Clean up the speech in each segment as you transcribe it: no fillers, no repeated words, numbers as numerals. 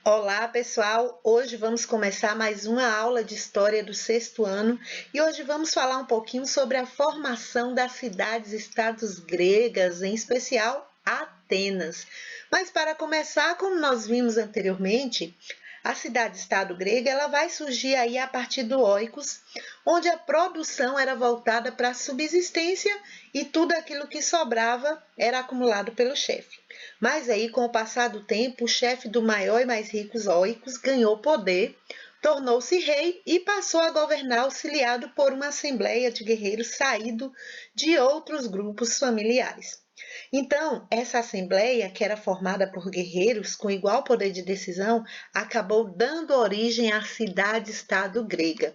Olá, pessoal! Hoje vamos começar mais uma aula de história do sexto ano e hoje vamos falar um pouquinho sobre a formação das cidades-estados gregas, em especial Atenas. Mas para começar, como nós vimos anteriormente, a cidade-estado grega ela vai surgir aí a partir do Oikos, onde a produção era voltada para a subsistência e tudo aquilo que sobrava era acumulado pelo chefe. Mas aí, com o passar do tempo, o chefe do maior e mais rico Oikos ganhou poder, tornou-se rei e passou a governar auxiliado por uma assembleia de guerreiros saído de outros grupos familiares. Então, essa assembleia, que era formada por guerreiros com igual poder de decisão, acabou dando origem à cidade-estado grega.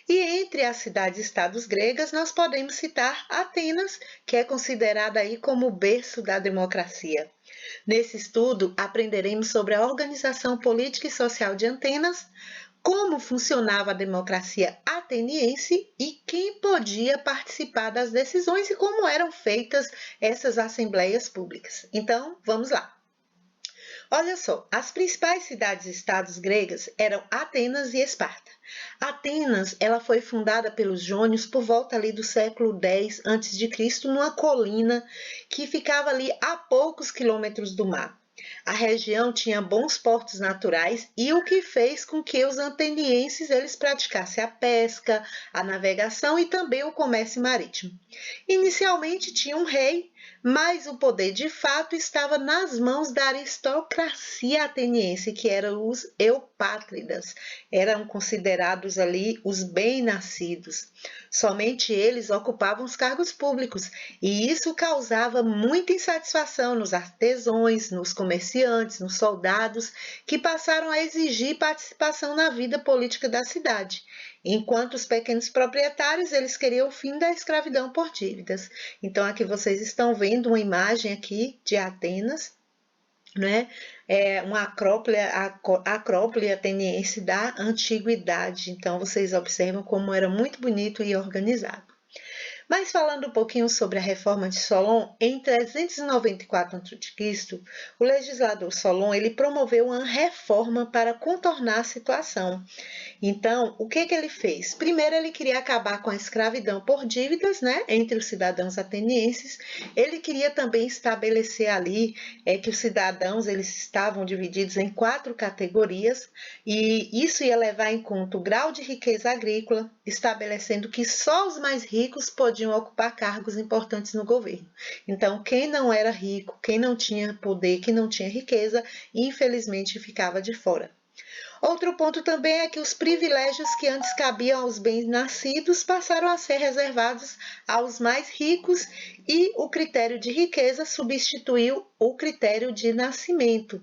E entre as cidades-estados gregas, nós podemos citar Atenas, que é considerada aí como o berço da democracia. Nesse estudo, aprenderemos sobre a organização política e social de Atenas, como funcionava a democracia ateniense e quem podia participar das decisões e como eram feitas essas assembleias públicas. Então, vamos lá. Olha só, as principais cidades-estados gregas eram Atenas e Esparta. Atenas, ela foi fundada pelos jônios por volta ali do século X a.C., numa colina que ficava ali a poucos quilômetros do mar. A região tinha bons portos naturais e o que fez com que os atenienses eles praticassem a pesca, a navegação e também o comércio marítimo. Inicialmente tinha um rei, mas o poder de fato estava nas mãos da aristocracia ateniense, que eram os eupátridas, eram considerados ali os bem-nascidos. Somente eles ocupavam os cargos públicos e isso causava muita insatisfação nos artesãos, nos comerciantes, nos soldados, que passaram a exigir participação na vida política da cidade, enquanto os pequenos proprietários eles queriam o fim da escravidão por dívidas. Então aqui vocês estão vendo uma imagem aqui de Atenas, né? É uma acrópole ateniense da antiguidade. Então vocês observam como era muito bonito e organizado. Mas falando um pouquinho sobre a reforma de Solon, em 394 a.C., o legislador Solon ele promoveu uma reforma para contornar a situação. Então, o que ele fez? Primeiro, ele queria acabar com a escravidão por dívidas, né, entre os cidadãos atenienses. Ele queria também estabelecer ali que os cidadãos eles estavam divididos em 4 categorias e isso ia levar em conta o grau de riqueza agrícola, estabelecendo que só os mais ricos podiam ocupar cargos importantes no governo. Então, quem não era rico, quem não tinha poder, quem não tinha riqueza, infelizmente ficava de fora. Outro ponto também é que os privilégios que antes cabiam aos bem-nascidos passaram a ser reservados aos mais ricos e o critério de riqueza substituiu o critério de nascimento.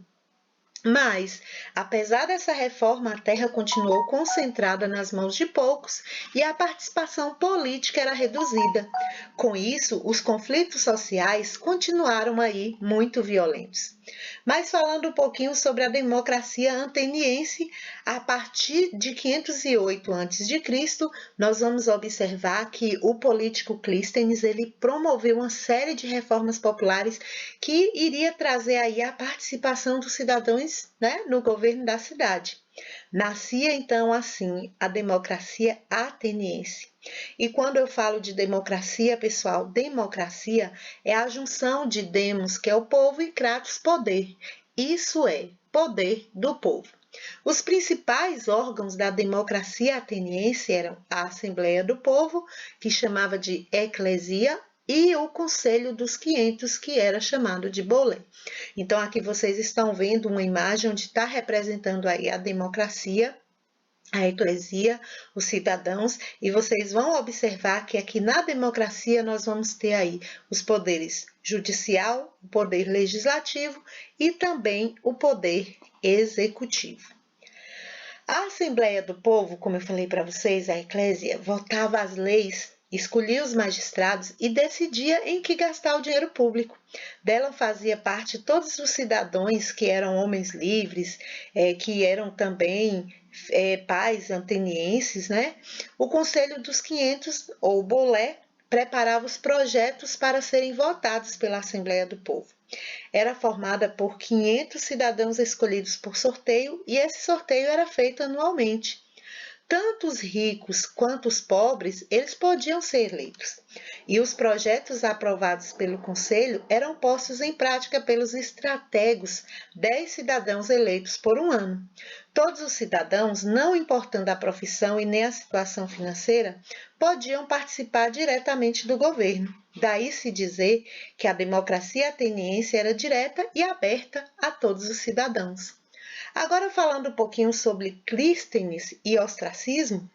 Mas, apesar dessa reforma, a terra continuou concentrada nas mãos de poucos e a participação política era reduzida. Com isso, os conflitos sociais continuaram aí muito violentos. Mas falando um pouquinho sobre a democracia ateniense, a partir de 508 a.C., nós vamos observar que o político Clístenes ele promoveu uma série de reformas populares que iria trazer aí a participação dos cidadãos, né, no governo da cidade. Nascia então assim a democracia ateniense. E quando eu falo de democracia, pessoal, democracia é a junção de demos, que é o povo, e kratos, poder. Isso é poder do povo. Os principais órgãos da democracia ateniense eram a Assembleia do Povo, que chamava de Eclesia, e o Conselho dos 500, que era chamado de Bolé. Então, aqui vocês estão vendo uma imagem onde está representando aí a democracia, a eclesia, os cidadãos, e vocês vão observar que aqui na democracia nós vamos ter aí os poderes judicial, o poder legislativo e também o poder executivo. A Assembleia do Povo, como eu falei para vocês, a eclésia, votava as leis, escolhia os magistrados e decidia em que gastar o dinheiro público. Dela fazia parte todos os cidadãos que eram homens livres, que eram também pais atenienses, né? O Conselho dos 500, ou Bolé, preparava os projetos para serem votados pela Assembleia do Povo. Era formada por 500 cidadãos escolhidos por sorteio e esse sorteio era feito anualmente. Tanto os ricos quanto os pobres, eles podiam ser eleitos. E os projetos aprovados pelo Conselho eram postos em prática pelos estrategos, 10 cidadãos eleitos por um ano. Todos os cidadãos, não importando a profissão e nem a situação financeira, podiam participar diretamente do governo. Daí se dizer que a democracia ateniense era direta e aberta a todos os cidadãos. Agora, falando um pouquinho sobre Clístenes e ostracismo,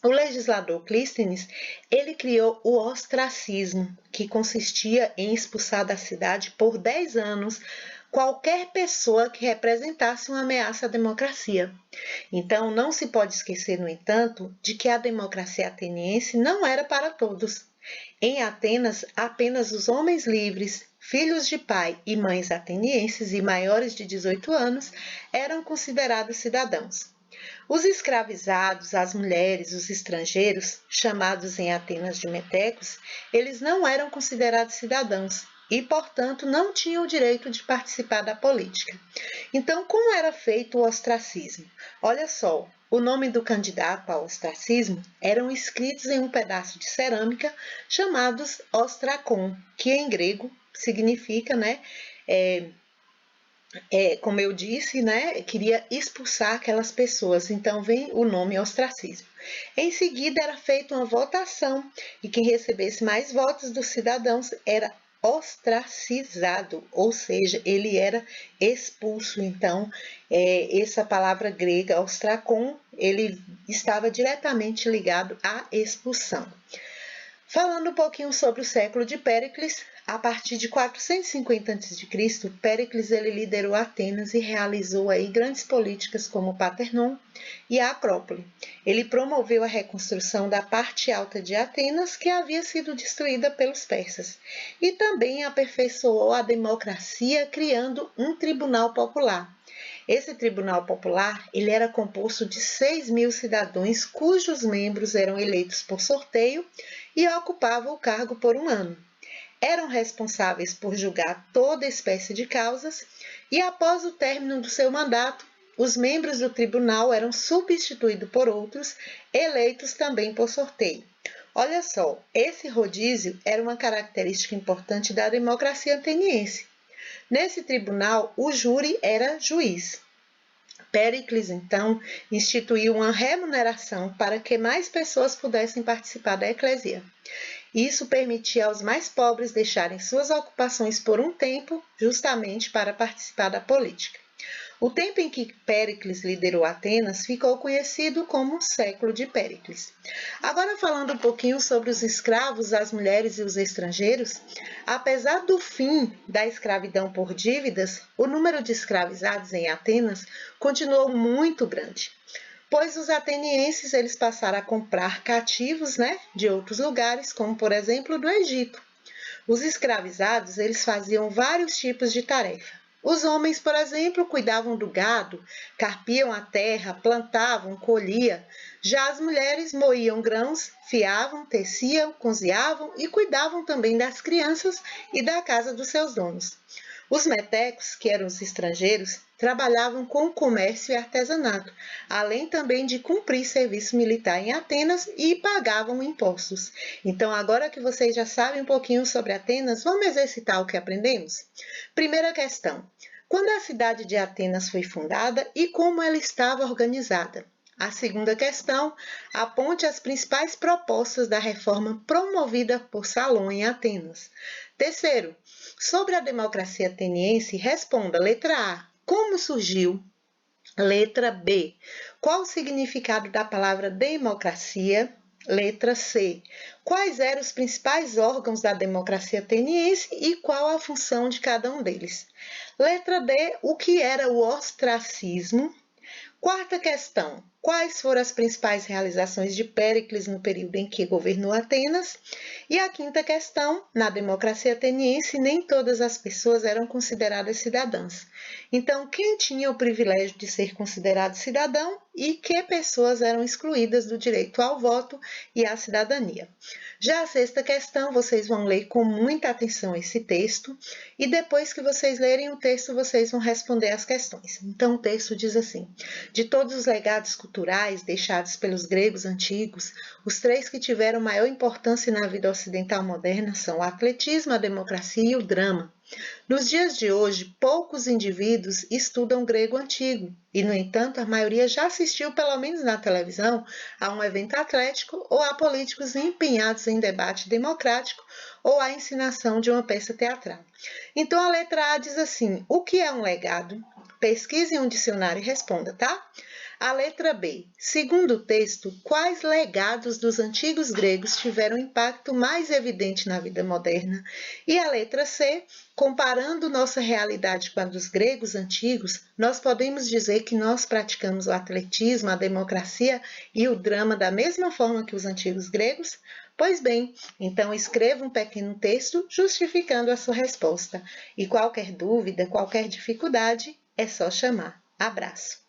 o legislador Clístenes, ele criou o ostracismo, que consistia em expulsar da cidade por 10 anos qualquer pessoa que representasse uma ameaça à democracia. Então, não se pode esquecer, no entanto, de que a democracia ateniense não era para todos. Em Atenas, apenas os homens livres, filhos de pai e mães atenienses e maiores de 18 anos eram considerados cidadãos. Os escravizados, as mulheres, os estrangeiros, chamados em Atenas de metecos, eles não eram considerados cidadãos e, portanto, não tinham o direito de participar da política. Então, como era feito o ostracismo? Olha só, o nome do candidato ao ostracismo eram escritos em um pedaço de cerâmica chamados ostrakon, que em grego significa, como eu disse, queria expulsar aquelas pessoas, então vem o nome ostracismo. Em seguida era feita uma votação e quem recebesse mais votos dos cidadãos era ostracizado, ou seja, ele era expulso. Então, essa palavra grega, ostrakon, ele estava diretamente ligado à expulsão. Falando um pouquinho sobre o século de Péricles, a partir de 450 a.C., Péricles ele liderou Atenas e realizou aí grandes políticas como o Paternon e a Acrópole. Ele promoveu a reconstrução da parte alta de Atenas, que havia sido destruída pelos persas, e também aperfeiçoou a democracia criando um tribunal popular. Esse tribunal popular ele era composto de 6.000 cidadãos cujos membros eram eleitos por sorteio e ocupavam o cargo por um ano. Eram responsáveis por julgar toda espécie de causas e, após o término do seu mandato, os membros do tribunal eram substituídos por outros, eleitos também por sorteio. Olha só, esse rodízio era uma característica importante da democracia ateniense. Nesse tribunal, o júri era juiz. Péricles, então, instituiu uma remuneração para que mais pessoas pudessem participar da eclesia. Isso permitia aos mais pobres deixarem suas ocupações por um tempo, justamente para participar da política. O tempo em que Péricles liderou Atenas ficou conhecido como o século de Péricles. Agora, falando um pouquinho sobre os escravos, as mulheres e os estrangeiros, apesar do fim da escravidão por dívidas, o número de escravizados em Atenas continuou muito grande, pois os atenienses eles passaram a comprar cativos, de outros lugares, como por exemplo do Egito. Os escravizados eles faziam vários tipos de tarefa. Os homens, por exemplo, cuidavam do gado, carpiam a terra, plantavam, colhiam. Já as mulheres moíam grãos, fiavam, teciam, cozinhavam e cuidavam também das crianças e da casa dos seus donos. Os metecos, que eram os estrangeiros, trabalhavam com o comércio e artesanato, além também de cumprir serviço militar em Atenas e pagavam impostos. Então, agora que vocês já sabem um pouquinho sobre Atenas, vamos exercitar o que aprendemos? Primeira questão: quando a cidade de Atenas foi fundada e como ela estava organizada? A segunda questão: aponte as principais propostas da reforma promovida por Salom em Atenas. Terceiro, sobre a democracia ateniense, responda: letra A, como surgiu? Letra B, qual o significado da palavra democracia? Letra C, quais eram os principais órgãos da democracia ateniense e qual a função de cada um deles? Letra D, o que era o ostracismo? Quarta questão, quais foram as principais realizações de Péricles no período em que governou Atenas. E a quinta questão, na democracia ateniense, nem todas as pessoas eram consideradas cidadãs. Então, quem tinha o privilégio de ser considerado cidadão e que pessoas eram excluídas do direito ao voto e à cidadania. Já a sexta questão, vocês vão ler com muita atenção esse texto e depois que vocês lerem o texto, vocês vão responder as questões. Então, o texto diz assim: de todos os legados culturais deixados pelos gregos antigos, os três que tiveram maior importância na vida ocidental moderna são o atletismo, a democracia e o drama. Nos dias de hoje, poucos indivíduos estudam grego antigo e, no entanto, a maioria já assistiu, pelo menos na televisão, a um evento atlético ou a políticos empenhados em debate democrático ou a ensinação de uma peça teatral. Então, a letra A diz assim: o que é um legado? Pesquise em um dicionário e responda, tá? A letra B. Segundo o texto, quais legados dos antigos gregos tiveram impacto mais evidente na vida moderna? E a letra C. Comparando nossa realidade com a dos gregos antigos, nós podemos dizer que nós praticamos o atletismo, a democracia e o drama da mesma forma que os antigos gregos? Pois bem, então escreva um pequeno texto justificando a sua resposta. E qualquer dúvida, qualquer dificuldade, é só chamar. Abraço!